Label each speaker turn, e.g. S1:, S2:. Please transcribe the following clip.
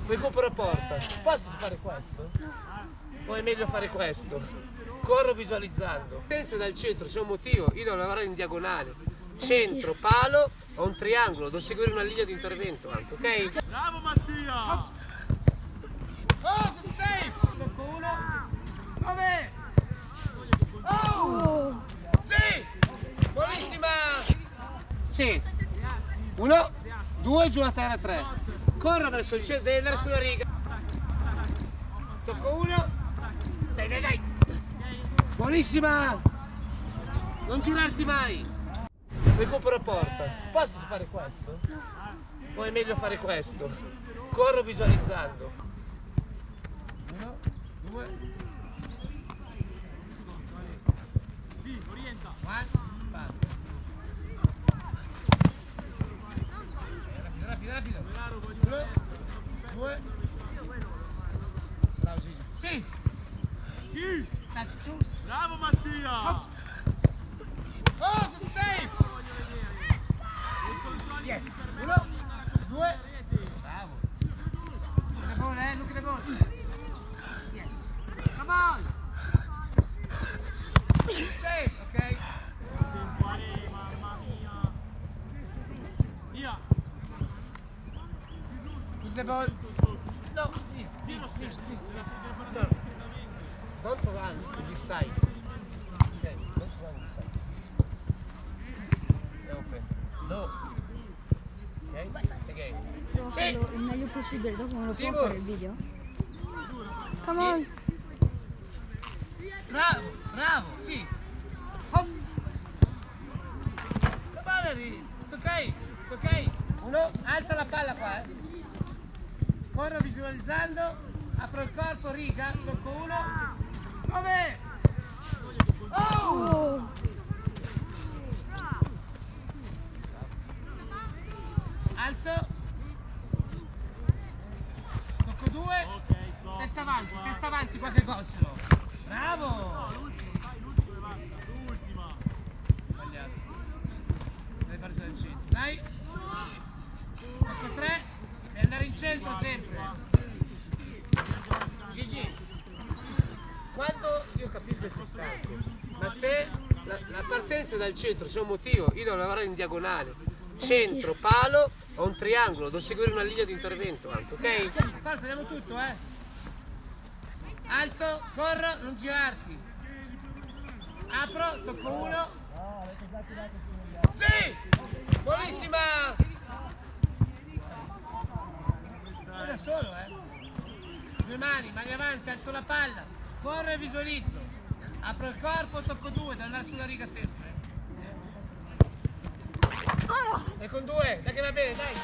S1: recupero porta. Posso fare questo? O è meglio fare questo? Corro visualizzando. Senza dal centro c'è un motivo, io devo lavorare in diagonale. Centro, palo, ho un triangolo, devo seguire una linea di intervento anche, ok?
S2: Bravo Mattia!
S1: Oh, good save! Tocco uno. Dove? Oh! Sì! Buonissima! Sì. 1, 2, giù a terra 3. Corro verso il centro, devi andare sulla riga. Tocco uno. Dai, dai, dai. Buonissima! Non girarti mai. Recupero porta. Posso fare questo? O è meglio fare questo? Corro visualizzando. 1, 2.
S2: Sì, orienta.
S1: 1, vai. Rapido, rapido. 1, 2. Bravo Gigi. Sì!
S2: Sì!
S1: Dacci su.
S2: Bravo Mattia!
S1: Oh, good save! Yes. 1, 2. Bravo. Look at the ball, look at the ball. Yes. Come on. Save, ok?
S2: Mamma mia! Via!
S1: Look at the ball. No, please. Sorry. Don't run to this side. Okay, don't run this side. This. Open. No. Ok? Again.
S3: Devo
S1: Sì.
S3: farlo il meglio possibile, dopo me lo può
S1: Sicuro?
S3: fare il video? Come
S1: Sì.
S3: on!
S1: Bravo, bravo, sì. Hop. Come on, Harry. It's ok, it's ok. Uno, alza la palla qua, Corro visualizzando, apro il corpo, riga, tocco uno. Dove? Oh!
S3: Oh!
S1: Alzo. Tocco due.
S2: Ok, stop.
S1: Testa avanti, qualche gol ce l'ho. Bravo!
S2: L'ultima!
S1: Sbagliato. Deve partire dal centro. Dai! Tocco 3. Devi andare in centro sempre. Gigi, quando io capisco che sei stanco, ma se la partenza dal centro c'è un motivo, io devo lavorare in diagonale. Centro, palo, ho un triangolo, devo seguire una linea di intervento anche, ok? Forza, andiamo tutto, Alzo, corro, non girarti. Apro, tocco uno. Sì! Buonissima! Poi da solo, Due mani avanti, alzo la palla. Corro e visualizzo. Apro il corpo, tocco due, devo andare sulla riga sempre. E con due, dai che va bene, dai.